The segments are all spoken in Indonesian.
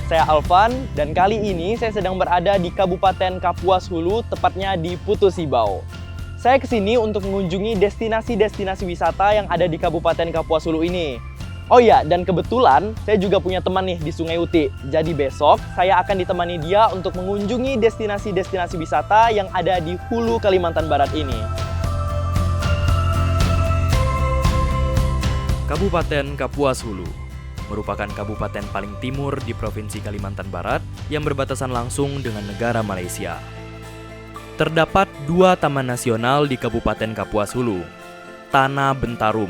saya Alvan dan kali ini saya sedang berada di Kabupaten Kapuas Hulu, tepatnya di Putu Sibau. Saya kesini untuk mengunjungi destinasi-destinasi wisata yang ada di Kabupaten Kapuas Hulu ini. Oh iya, dan kebetulan saya juga punya teman nih di Sungai Uti. Jadi besok saya akan ditemani dia untuk mengunjungi destinasi-destinasi wisata yang ada di Hulu Kalimantan Barat ini. Kabupaten Kapuas Hulu merupakan kabupaten paling timur di Provinsi Kalimantan Barat yang berbatasan langsung dengan negara Malaysia. Terdapat dua taman nasional di Kabupaten Kapuas Hulu, Tanah Bentarum,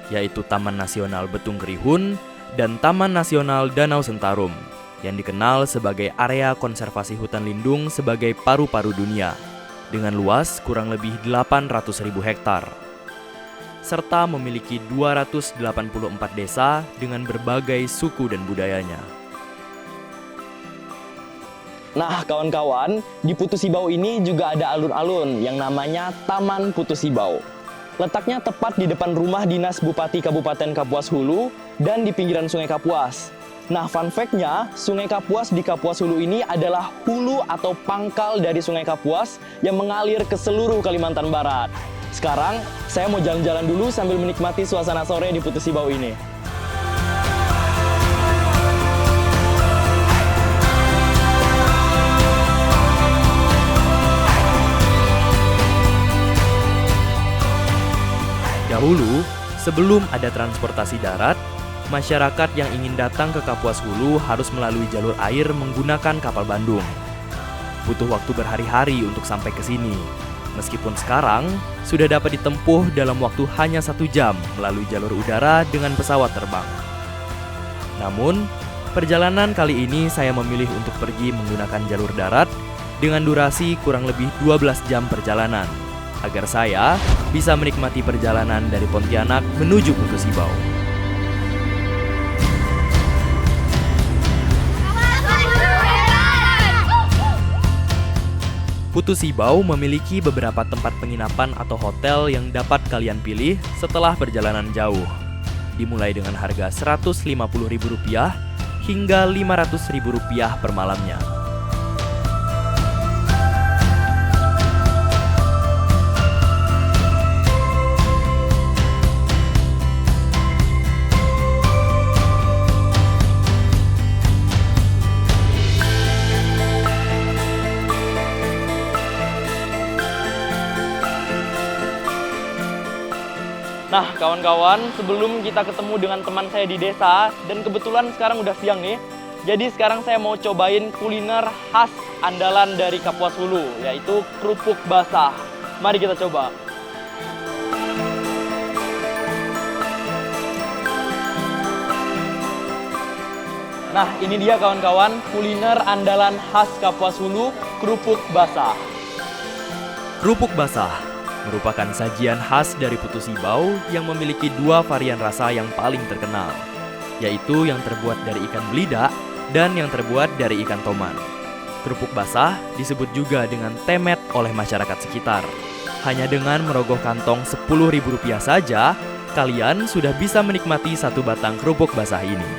yaitu Taman Nasional Betung Gerihun dan Taman Nasional Danau Sentarum, yang dikenal sebagai area konservasi hutan lindung sebagai paru-paru dunia, dengan luas kurang lebih 800.000 hektar. Serta memiliki 284 desa dengan berbagai suku dan budayanya. Nah kawan-kawan, di Putu Sibau ini juga ada alun-alun yang namanya Taman Putu Sibau. Letaknya tepat di depan rumah dinas Bupati Kabupaten Kapuas Hulu dan di pinggiran Sungai Kapuas. Nah fun fact-nya, Sungai Kapuas di Kapuas Hulu ini adalah hulu atau pangkal dari Sungai Kapuas yang mengalir ke seluruh Kalimantan Barat. Sekarang, saya mau jalan-jalan dulu sambil menikmati suasana sore di Putu Sibau ini. Dahulu, sebelum ada transportasi darat, masyarakat yang ingin datang ke Kapuas Hulu harus melalui jalur air menggunakan kapal Bandung. Butuh waktu berhari-hari untuk sampai ke sini. Meskipun sekarang, sudah dapat ditempuh dalam waktu hanya 1 jam melalui jalur udara dengan pesawat terbang. Namun, perjalanan kali ini saya memilih untuk pergi menggunakan jalur darat dengan durasi kurang lebih 12 jam perjalanan, agar saya bisa menikmati perjalanan dari Pontianak menuju Putu Sibau. Putu Sibau memiliki beberapa tempat penginapan atau hotel yang dapat kalian pilih setelah perjalanan jauh. Dimulai dengan harga Rp150.000 hingga Rp500.000 per malamnya. Nah kawan-kawan, sebelum kita ketemu dengan teman saya di desa, dan kebetulan sekarang udah siang nih, jadi sekarang saya mau cobain kuliner khas andalan dari Kapuas Hulu, yaitu kerupuk basah. Mari kita coba. Nah ini dia kawan-kawan, kuliner andalan khas Kapuas Hulu, kerupuk basah. Kerupuk basah merupakan sajian khas dari Putu Sibau yang memiliki 2 varian rasa yang paling terkenal, yaitu yang terbuat dari ikan belida dan yang terbuat dari ikan toman. Kerupuk basah disebut juga dengan temet oleh masyarakat sekitar. Hanya dengan merogoh kantong Rp10.000 saja, kalian sudah bisa menikmati 1 batang kerupuk basah ini.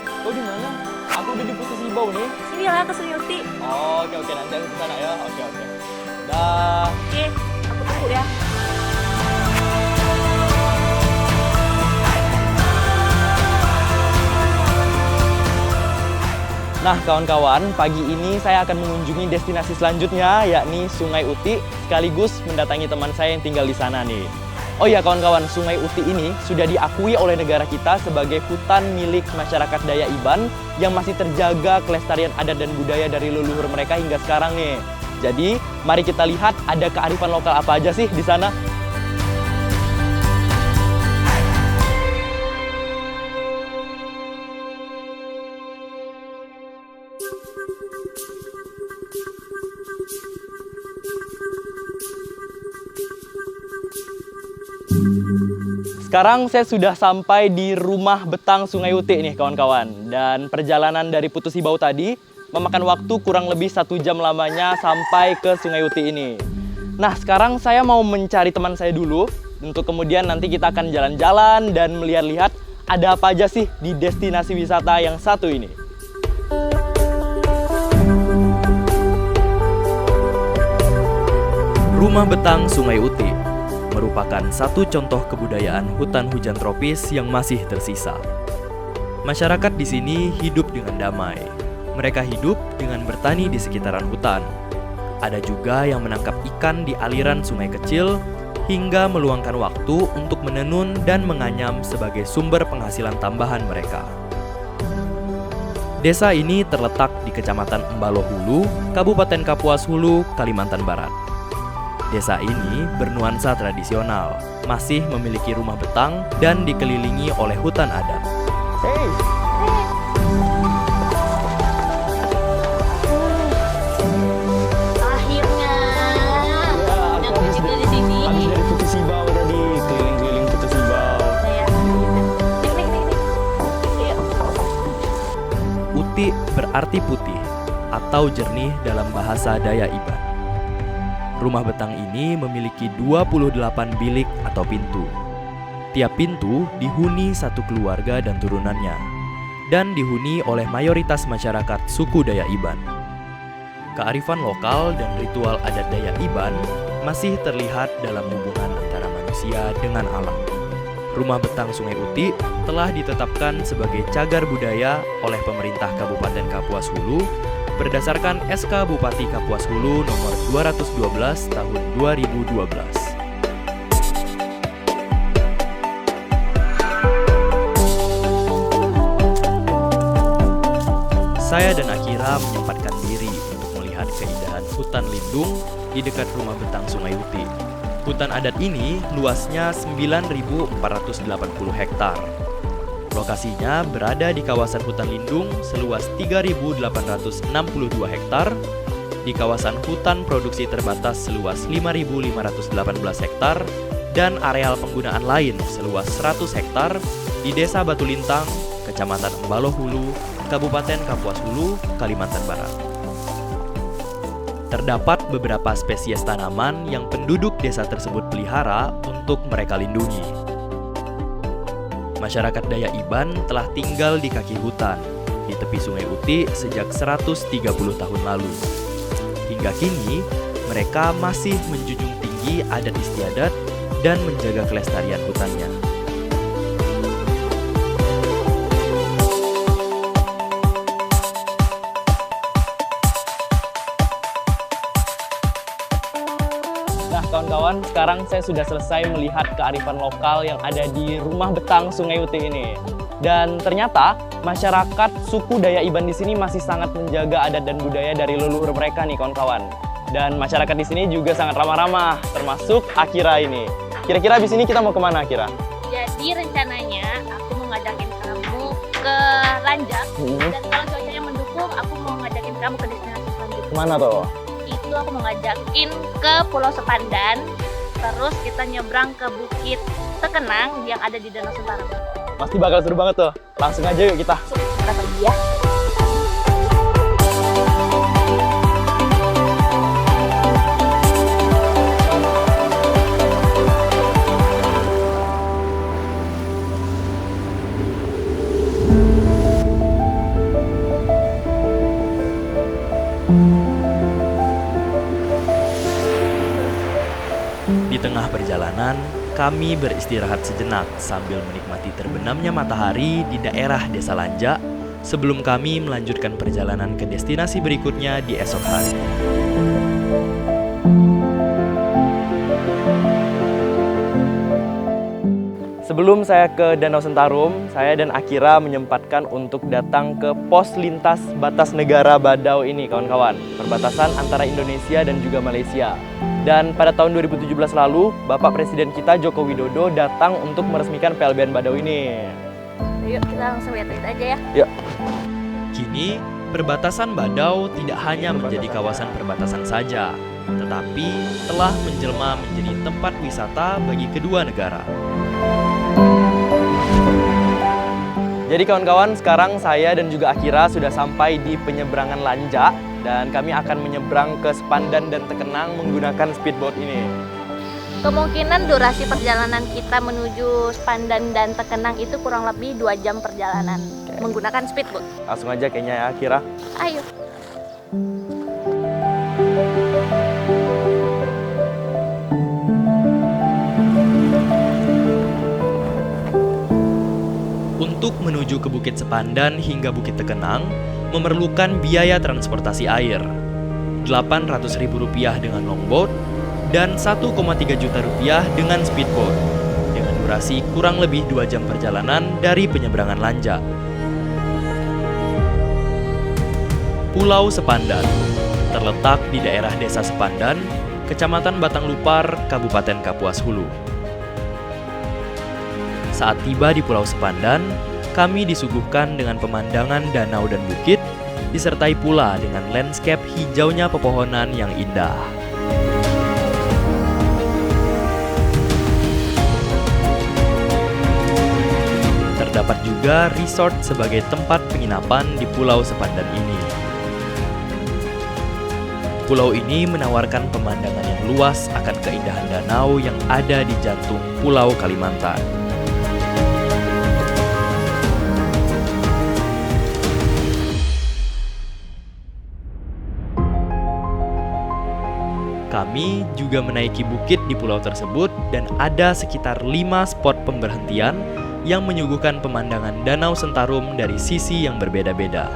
Kau di mana? Aku udah di Putu Sibau nih. Sini lah ke Sungai Uti. Oh, oke, nanti aku kesana ya. Oke. Dah. Oke, aku tunggu ya. Nah kawan-kawan, pagi ini saya akan mengunjungi destinasi selanjutnya, yakni Sungai Uti, sekaligus mendatangi teman saya yang tinggal di sana nih. Oh iya kawan-kawan, Sungai Uti ini sudah diakui oleh negara kita sebagai hutan milik masyarakat Dayak Iban yang masih terjaga kelestarian adat dan budaya dari leluhur mereka hingga sekarang nih. Jadi, mari kita lihat ada kearifan lokal apa aja sih di sana. Sekarang saya sudah sampai di rumah betang Sungai Uti nih kawan-kawan. Dan perjalanan dari Putu Sibau tadi memakan waktu kurang lebih 1 jam lamanya sampai ke Sungai Uti ini. Nah sekarang saya mau mencari teman saya dulu, untuk kemudian nanti kita akan jalan-jalan dan melihat-lihat ada apa aja sih di destinasi wisata yang satu ini. Rumah Betang Sungai Utik merupakan satu contoh kebudayaan hutan hujan tropis yang masih tersisa. Masyarakat di sini hidup dengan damai. Mereka hidup dengan bertani di sekitaran hutan. Ada juga yang menangkap ikan di aliran sungai kecil hingga meluangkan waktu untuk menenun dan menganyam sebagai sumber penghasilan tambahan mereka. Desa ini terletak di Kecamatan Embalo Hulu, Kabupaten Kapuas Hulu, Kalimantan Barat. Desa ini bernuansa tradisional, masih memiliki rumah betang dan dikelilingi oleh hutan adat. Hey! Akhirnya. Ya, Udah kita di sini. habis dari Putu Sibau tadi, keliling-keliling Putu Sibau. Nah, ya. Nih. Yuk. Utik berarti putih atau jernih dalam bahasa Dayak Iban. Rumah betang ini memiliki 28 bilik atau pintu. Tiap pintu dihuni satu keluarga dan turunannya, dan dihuni oleh mayoritas masyarakat suku Dayak Iban. Kearifan lokal dan ritual adat Dayak Iban masih terlihat dalam hubungan antara manusia dengan alam. Rumah Betang Sungai Utik telah ditetapkan sebagai cagar budaya oleh pemerintah Kabupaten Kapuas Hulu berdasarkan SK Bupati Kapuas Hulu nomor 212 tahun 2012. Saya dan Akira menyempatkan diri untuk melihat keindahan hutan lindung di dekat Rumah Betang Sungai Utik. Hutan adat ini luasnya 9.480 hektar. Lokasinya berada di kawasan hutan lindung seluas 3.862 hektar, di kawasan hutan produksi terbatas seluas 5.518 hektar, dan areal penggunaan lain seluas 100 hektar di Desa Batu Lintang, Kecamatan Embalo Hulu, Kabupaten Kapuas Hulu, Kalimantan Barat. Terdapat beberapa spesies tanaman yang penduduk desa tersebut pelihara untuk mereka lindungi. Masyarakat Dayak Iban telah tinggal di kaki hutan, di tepi Sungai Utik sejak 130 tahun lalu. Hingga kini, mereka masih menjunjung tinggi adat istiadat dan menjaga kelestarian hutannya. Nah kawan-kawan, sekarang saya sudah selesai melihat kearifan lokal yang ada di Rumah Betang Sungai Utik ini. Dan ternyata masyarakat suku Dayak Iban di sini masih sangat menjaga adat dan budaya dari leluhur mereka nih kawan-kawan. Dan masyarakat di sini juga sangat ramah-ramah, termasuk Akira ini. Kira-kira abis ini kita mau kemana Akira? Jadi rencananya aku mau ngajakin kamu ke Lanjak. Dan kalau cuacanya mendukung, aku mau ngajakin kamu ke destinasi selanjutnya. Kemana tuh? Itu aku mau ngajakin ke Pulau Sepandan. Terus kita nyebrang ke Bukit Tekenang yang ada di Danau Sentarum. Pasti bakal seru banget tuh. Langsung aja yuk kita. Kita pergi ya. Di tengah perjalanan, kami beristirahat sejenak sambil menikmati terbenamnya matahari di daerah Desa Lanjak sebelum kami melanjutkan perjalanan ke destinasi berikutnya di esok hari. Sebelum saya ke Danau Sentarum, saya dan Akira menyempatkan untuk datang ke pos lintas batas negara Badau ini, kawan-kawan. Perbatasan antara Indonesia dan juga Malaysia. Dan pada tahun 2017 lalu, Bapak Presiden kita Joko Widodo datang untuk meresmikan PLBN Badau ini. Yuk kita langsung lihat aja ya. Yuk. Kini, perbatasan Badau tidak hanya menjadi kawasan perbatasan saja, tetapi telah menjelma menjadi tempat wisata bagi kedua negara. Jadi kawan-kawan, sekarang saya dan juga Akira sudah sampai di penyeberangan Lanjak dan kami akan menyeberang ke Sepandan dan Tekenang menggunakan speedboat ini. Kemungkinan durasi perjalanan kita menuju Sepandan dan Tekenang itu kurang lebih 2 jam perjalanan menggunakan speedboat. Langsung aja kayaknya ya Akira. Ayo. Untuk menuju ke Bukit Sepandan hingga Bukit Tekenang, memerlukan biaya transportasi air Rp800.000 dengan longboat dan Rp1,3 juta dengan speedboat, dengan durasi kurang lebih 2 jam perjalanan dari penyeberangan Lanja. Pulau Sepandan terletak di daerah Desa Sepandan, Kecamatan Batanglupar, Kabupaten Kapuas Hulu. Saat tiba di Pulau Sepandan, kami disuguhkan dengan pemandangan danau dan bukit, disertai pula dengan landscape hijaunya pepohonan yang indah. Terdapat juga resort sebagai tempat penginapan di Pulau Sepandan ini. Pulau ini menawarkan pemandangan yang luas akan keindahan danau yang ada di jantung Pulau Kalimantan. Kami juga menaiki bukit di pulau tersebut dan ada sekitar 5 spot pemberhentian yang menyuguhkan pemandangan Danau Sentarum dari sisi yang berbeda-beda.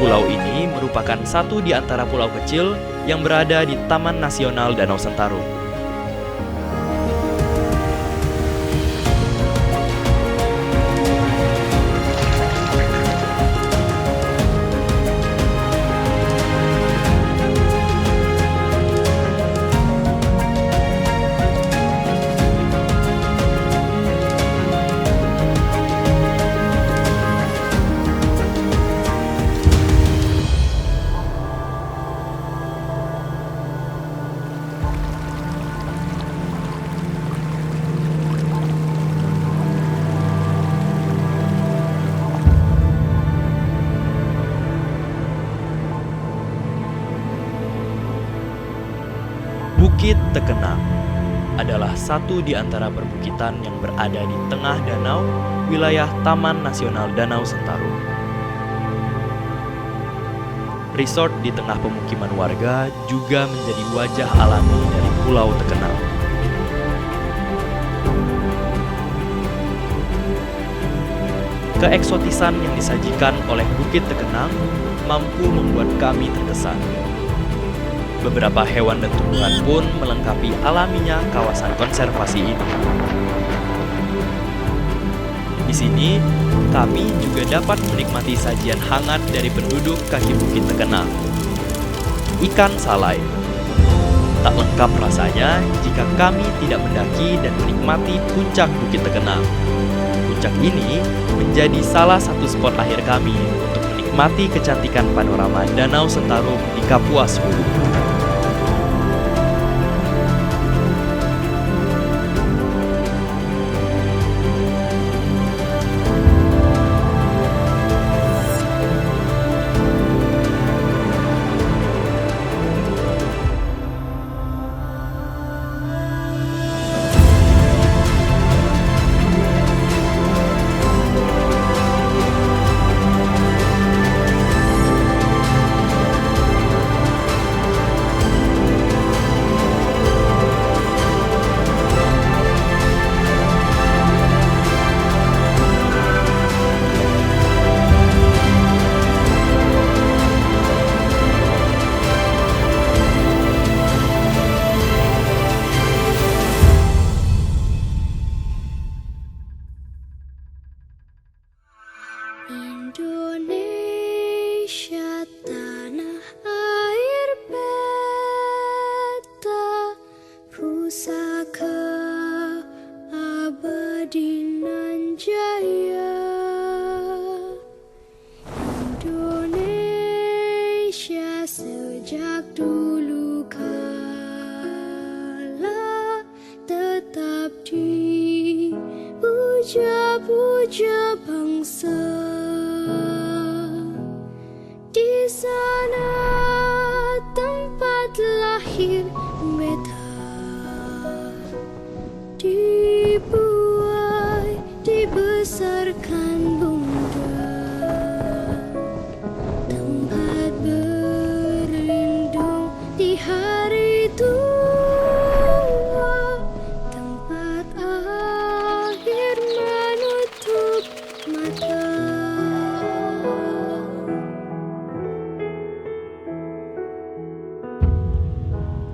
Pulau ini merupakan satu di antara pulau kecil yang berada di Taman Nasional Danau Sentarum. Bukit Tekenang adalah satu di antara perbukitan yang berada di tengah danau wilayah Taman Nasional Danau Sentarum. Resort di tengah pemukiman warga juga menjadi wajah alami dari Pulau Tekenang. Keeksotisan yang disajikan oleh Bukit Tekenang mampu membuat kami terkesan. Beberapa hewan dan tumbuhan pun melengkapi alaminya kawasan konservasi ini. Di sini, kami juga dapat menikmati sajian hangat dari penduduk kaki Bukit Tekenang. Ikan salai. Tak lengkap rasanya jika kami tidak mendaki dan menikmati puncak Bukit Tekenang. Puncak ini menjadi salah satu spot akhir kami untuk menikmati kecantikan panorama Danau Sentarum di Kapuas Hulu. Indonesia tanah air beta, pusaka abadi nan jaya. Indonesia sejak dulu kala tetap dipuja-puja bangsa. Di sana tempat lahir beta.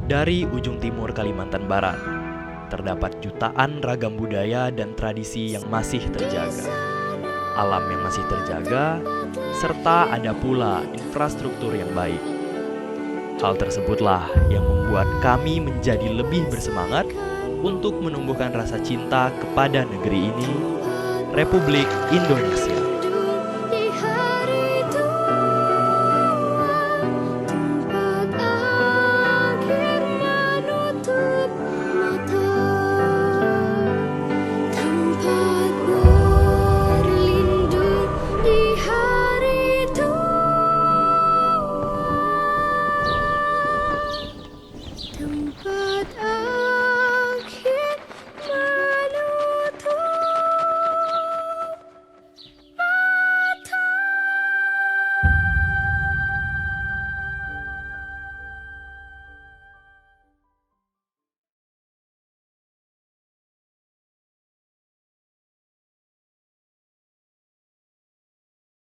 Dari ujung timur Kalimantan Barat, terdapat jutaan ragam budaya dan tradisi yang masih terjaga. Alam yang masih terjaga, serta ada pula infrastruktur yang baik. Hal tersebutlah yang membuat kami menjadi lebih bersemangat untuk menumbuhkan rasa cinta kepada negeri ini, Republik Indonesia.